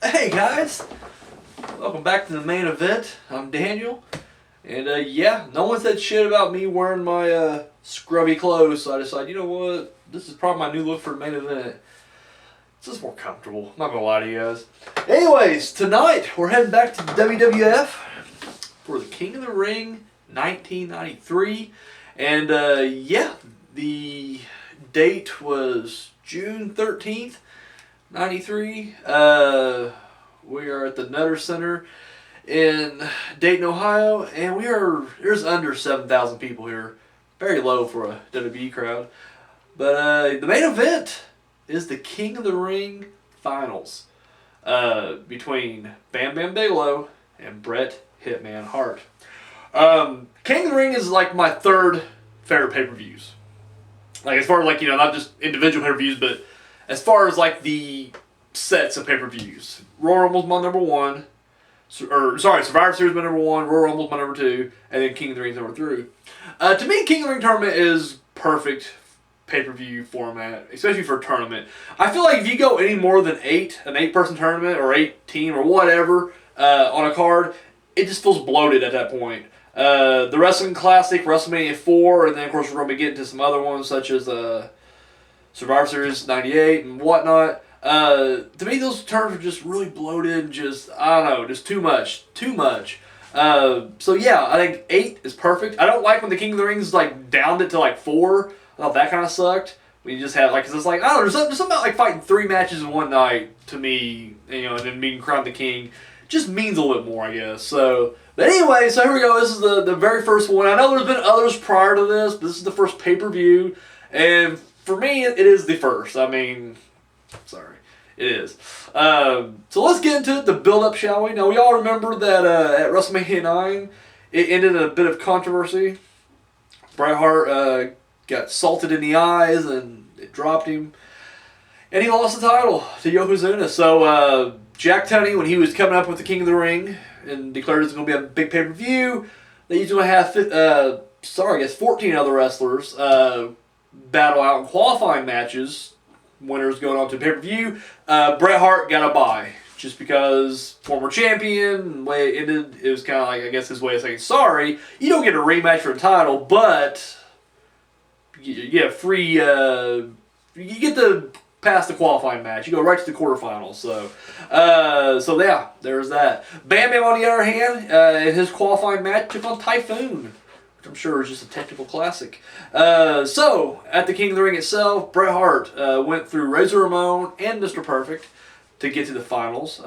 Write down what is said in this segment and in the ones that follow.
Hey guys, welcome back to the main event. I'm Daniel, and yeah, no one said shit about me wearing my scrubby clothes, so I decided, you know what, this is probably my new look for the main event. It's just more comfortable, I'm not gonna lie to you guys. Anyways, tonight we're heading back to the WWF for the King of the Ring 1993, and yeah, the date was June 13th. 93. We are at the Nutter Center in Dayton, Ohio, and there's under 7,000 people here. Very low for a WWE crowd. But the main event is the King of the Ring finals between Bam Bam Bigelow and Bret Hitman Hart. King of the Ring is like my third favorite pay-per-views. Like as far as like, not just individual pay-per-views, but as far as like the sets of pay-per-views, Royal Rumble's my number one, Survivor Series my number one, Royal Rumble's my number two, and then King of the Ring's number three. To me, King of the Ring tournament is perfect pay-per-view format, especially for a tournament. I feel like if you go any more than an 8-person tournament or 8-team or whatever on a card, it just feels bloated at that point. The Wrestling Classic, WrestleMania 4, and then of course we're going to get into some other ones such as Survivor Series 98 and whatnot. To me, those terms are just really bloated and just, I don't know, just too much. So yeah, I think 8 is perfect. I don't like when the King of the Rings like downed it to like 4. I thought that kind of sucked. We just had like, cause it's like, I don't know, there's something about like fighting 3 matches in one night to me, and then being crowned the king just means a little bit more, I guess. So, but anyway, so here we go. This is the very first one. I know there's been others prior to this, but this is the first pay-per-view, and for me, it is the first. I mean, sorry, it is. So let's get into it, the build-up, shall we? Now, we all remember that at WrestleMania 9, it ended in a bit of controversy. Bret Hart got salted in the eyes, and it dropped him. And he lost the title to Yokozuna. So Jack Tunney, when he was coming up with the King of the Ring and declared it was going to be a big pay-per-view, they usually have 14 other wrestlers battle out in qualifying matches. Winners going on to pay-per-view. Bret Hart got a bye just because former champion. The way it ended, it was kind of like, I guess, his way of saying sorry. You don't get a rematch for the title, but you get free. You get to pass the qualifying match. You go right to the quarterfinals. So yeah, there's that. Bam Bam, on the other hand, in his qualifying match, took on Typhoon, which I'm sure is just a technical classic. So, at the King of the Ring itself, Bret Hart went through Razor Ramon and Mr. Perfect to get to the finals,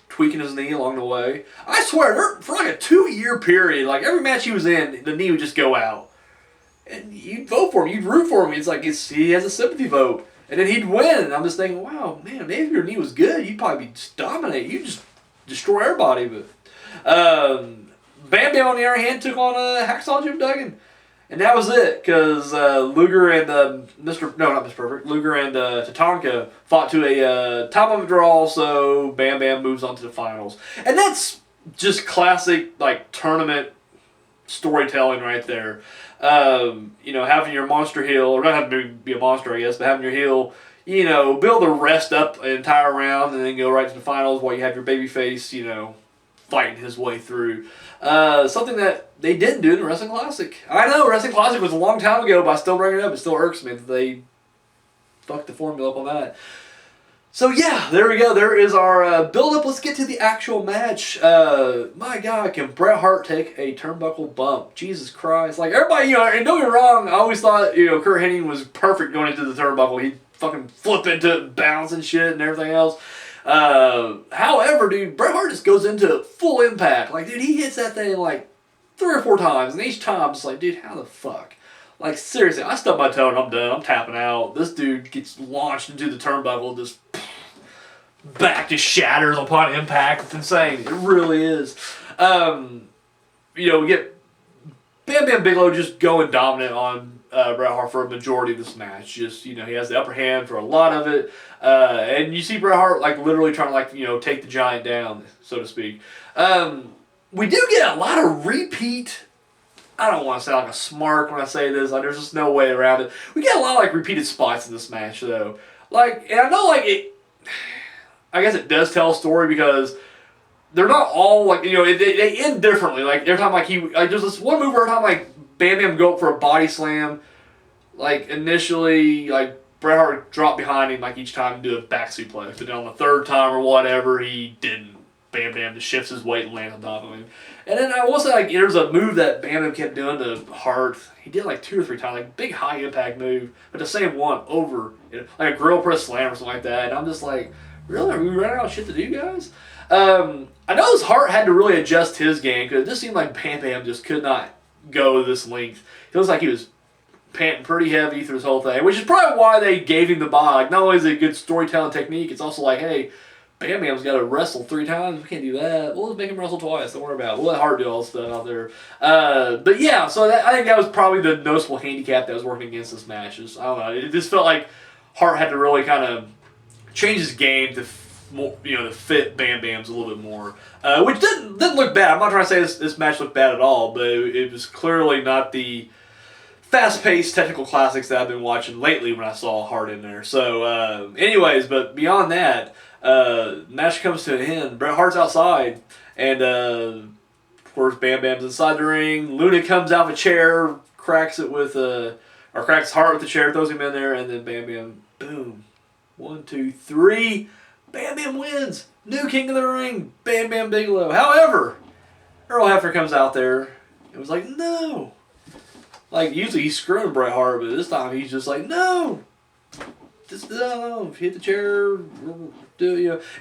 tweaking his knee along the way. I swear, for like a 2-year period, like every match he was in, the knee would just go out. And you'd vote for him, you'd root for him. It's like he has a sympathy vote. And then he'd win, and I'm just thinking, wow, man, maybe if your knee was good, you'd probably just dominate. You'd just destroy everybody. But Bam Bam, on the other hand, took on Hacksaw Jim Duggan. And that was it, because Luger and Luger and Tatanka fought to a time limit draw, so Bam Bam moves on to the finals. And that's just classic, like, tournament storytelling right there. Having your monster heel, or not having to be a monster, I guess, but having your heel, be able to rest up an entire round and then go right to the finals while you have your babyface, fighting his way through. Something that they didn't do in the Wrestling Classic. I know, Wrestling Classic was a long time ago, but I still bring it up. It still irks me that they fucked the formula up on that. So yeah, there we go. There is our build-up. Let's get to the actual match. My God, can Bret Hart take a turnbuckle bump? Jesus Christ. Like, everybody, and don't get me wrong, I always thought, Kurt Hennig was perfect going into the turnbuckle. He'd fucking flip into it, bounce and shit and everything else. However, dude, Bret Hart just goes into full impact. Like, dude, he hits that thing like 3 or 4 times, and each time, I'm just like, dude, how the fuck? Like, seriously, I stub my toe and I'm done. I'm tapping out. This dude gets launched into the turnbuckle, just back just shatters upon impact. It's insane. It really is. We get Bam Bam Bigelow just going dominant on Bret Hart for a majority of this match. Just, he has the upper hand for a lot of it. And you see Bret Hart, like, literally trying to, take the giant down, so to speak. We do get a lot of repeat. I don't want to sound like a smart when I say this. Like, there's just no way around it. We get a lot of, repeated spots in this match, though. Like, and I know, I guess it does tell a story because they're not all like, you know, they end differently. Like every time there's this one move every time like Bam Bam go up for a body slam, like initially like Bret Hart dropped behind him like each time and do a back suplex, but then on the third time or whatever he didn't. Bam Bam just shifts his weight and lands on top of him. And then I will say like there's a move that Bam Bam kept doing to Hart. He did like 2 or 3 times, like big high impact move, but the same one over, like a grill press slam or something like that. And I'm just like, really? Are we running out of shit to do, guys? I know this Hart had to really adjust his game because it just seemed like Bam Bam just could not go this length. It was like he was panting pretty heavy through this whole thing, which is probably why they gave him the bye. Like, not only is it a good storytelling technique, it's also like, hey, Bam Bam's got to wrestle 3 times. We can't do that. We'll just make him wrestle twice. Don't worry about it. We'll let Hart do all this stuff out there. But yeah, so I think that was probably the noticeable handicap that was working against this match. I don't know. It just felt like Hart had to really kind of change his game to fit Bam Bam's a little bit more, which didn't look bad. I'm not trying to say this match looked bad at all, but it was clearly not the fast-paced technical classics that I've been watching lately when I saw Hart in there. So, anyways, but beyond that, match comes to an end. Bret Hart's outside, and of course Bam Bam's inside the ring. Luna comes out of a chair, cracks Hart with the chair, throws him in there, and then Bam Bam, boom, 1, 2, 3. Bam Bam wins. New king of the ring, Bam Bam Bigelow. However, Earl Hebner comes out there and was like, no. Like, usually he's screwing Bret Hart, but this time he's just like, no. Just hit the chair, And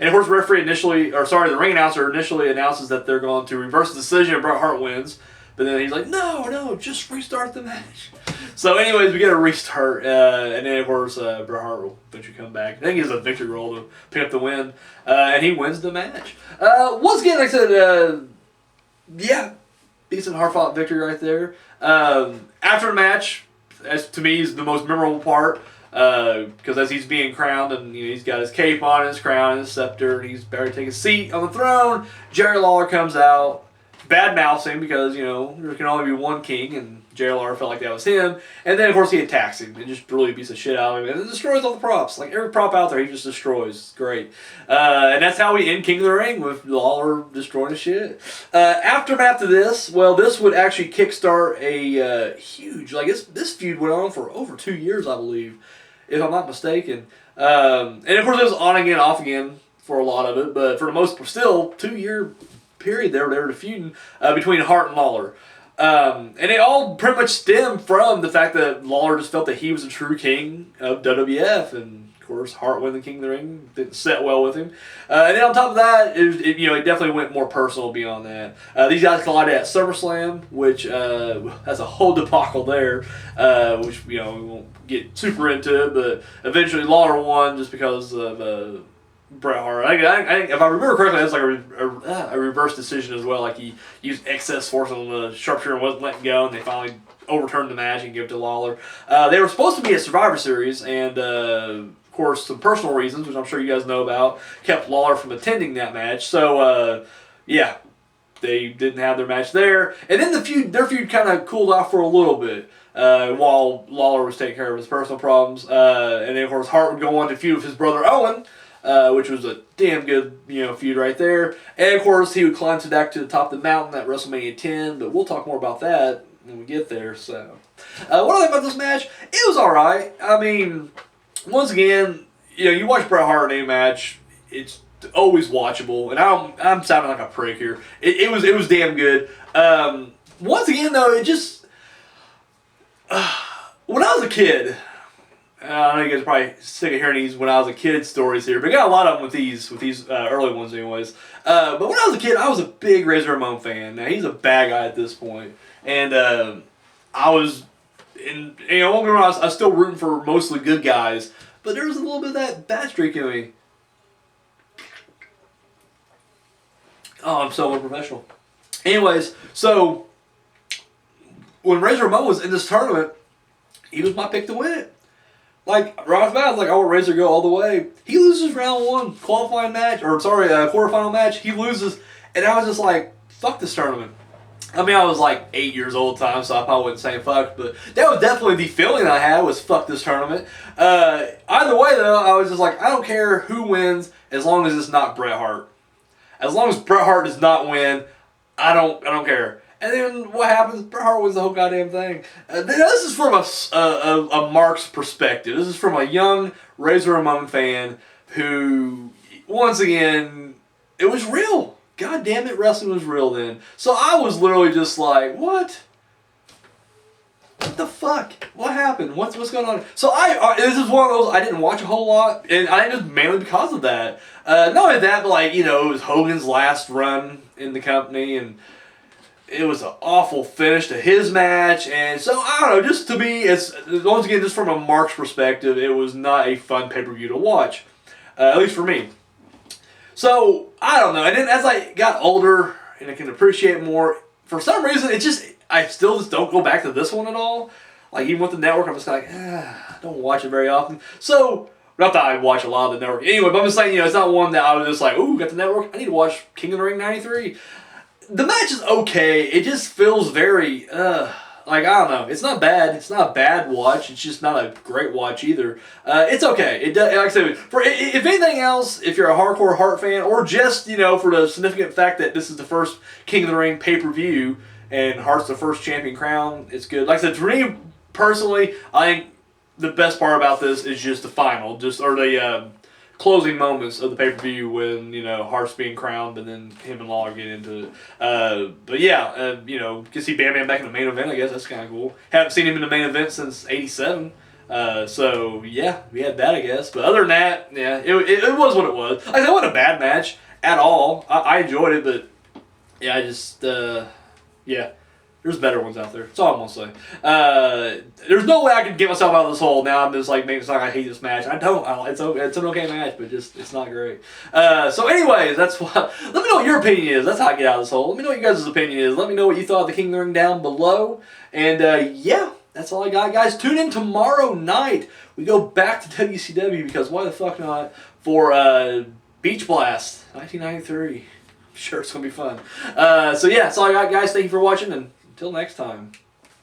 of course, the ring announcer initially announces that they're going to reverse the decision and Bret Hart wins. But then he's like, no, just restart the match. So anyways, we get a restart. And then, of course, Bret Hart will eventually come back. I think he has a victory roll to pick up the win. And he wins the match. Once again, like I said, decent hard-fought victory right there. After the match, as to me, is the most memorable part. Because as he's being crowned, and he's got his cape on, his crown, and his scepter, and he's about to take a seat on the throne, Jerry Lawler comes out, bad-mouths him because, there can only be one king, and Jerry Lawler felt like that was him. And then, of course, he attacks him and just really beats the shit out of him. And it destroys all the props. Like, every prop out there, he just destroys. It's great. And that's how we end King of the Ring, with Lawler destroying the shit. Aftermath of this, well, this would actually kickstart a huge, this feud went on for over 2 years, I believe, if I'm not mistaken. And, of course, it was on again, off again for a lot of it. But for the most, still, 2-year period they were feuding between Hart and Lawler. And it all pretty much stemmed from the fact that Lawler just felt that he was the true king of WWF, and of course Hart winning the King of the Ring didn't set well with him. And then on top of that, it definitely went more personal beyond that. These guys collided at SummerSlam, which has a whole debacle there, which we won't get super into it, but eventually Lawler won just because of Bret Hart. I think if I remember correctly, that's like a reverse decision as well. Like he used excess force on the sharpshooter and wasn't letting go, and they finally overturned the match and gave it to Lawler. They were supposed to be a Survivor Series, and of course some personal reasons, which I'm sure you guys know about, kept Lawler from attending that match. So they didn't have their match there, and then their feud kind of cooled off for a little bit. While Lawler was taking care of his personal problems, and then of course Hart would go on to feud with his brother Owen, which was a damn good feud right there. And of course he would climb back to the top of the mountain at WrestleMania 10, but we'll talk more about that when we get there. So, what I think about this match? It was all right. I mean, once again, you watch Bret Hart in a match, it's always watchable, and I'm sounding like a prick here. It was damn good. Once again, though, it just when I was a kid. I know you guys are probably sick of hearing these when I was a kid stories here, but I got a lot of them with these early ones anyways. But when I was a kid, I was a big Razor Ramon fan. Now, he's a bad guy at this point. And I was, I was still rooting for mostly good guys, but there was a little bit of that bad streak in me. Oh, I'm so unprofessional. Anyways, so when Razor Ramon was in this tournament, he was my pick to win it. Right off the bat, I was like, I want Razor to go all the way. He loses round 1, quarterfinal match. He loses, and I was just like, fuck this tournament. I mean, I was like 8 years old at the time, so I probably wouldn't say fuck, but that was definitely the feeling I had was fuck this tournament. Either way, though, I was just like, I don't care who wins. as long as it's not Bret Hart. As long as Bret Hart does not win, I don't care. And then what happens? Bret Hart wins the whole goddamn thing. This is from a Mark's perspective. This is from a young Razor Ramon fan who, once again, it was real. God damn it, wrestling was real then. So I was literally just like, what? What the fuck? What happened? What's going on? So this is one of those I didn't watch a whole lot, and I think it was mainly because of that. Not only that, but like, you know, it was Hogan's last run in the company, and it was an awful finish to his match, and so I don't know. Just to me, once again, just from a Mark's perspective, it was not a fun pay-per-view to watch, at least for me. So I don't know. And then as I got older and I can appreciate it more, for some reason, I still just don't go back to this one at all. Like, even with the network, I'm just like, I don't watch it very often. So, not that I watch a lot of the network anyway, but I'm just saying, you know, it's not one that I was just like, ooh, got the network, I need to watch King of the Ring 93. The match is okay. It just feels very, like, I don't know. It's not bad. It's not a bad watch. It's just not a great watch either. It's okay. It does, like I said, if anything else, if you're a hardcore Hart fan, or just, you know, for the significant fact that this is the first King of the Ring pay-per-view, and Hart's the first champion crown, it's good. Like I said, for me personally, I think the best part about this is just the final, or the closing moments of the pay-per-view when, you know, Hart's being crowned and then him and Lawler get into it. But yeah, you know, can see Bam Bam back in the main event, I guess. That's kind of cool. Haven't seen him in the main event since '87. So yeah, we had that, I guess. But other than that, yeah, it was what it was. Like, it wasn't a bad match at all. I enjoyed it, but yeah, I just, yeah. There's better ones out there. That's all I'm going to say. There's no way I could get myself out of this hole. Now I'm just like, making it sound like I hate this match. I don't. It's an okay match, but just it's not great. So anyways, that's what. Let me know what your opinion is. That's how I get out of this hole. Let me know what your guys' opinion is. Let me know what you thought of the King of the Ring down below. And yeah, that's all I got, guys. Tune in tomorrow night. We go back to WCW because why the fuck not, for Beach Blast 1993. I'm sure it's going to be fun. So yeah, that's all I got, guys. Thank you for watching, and until next time.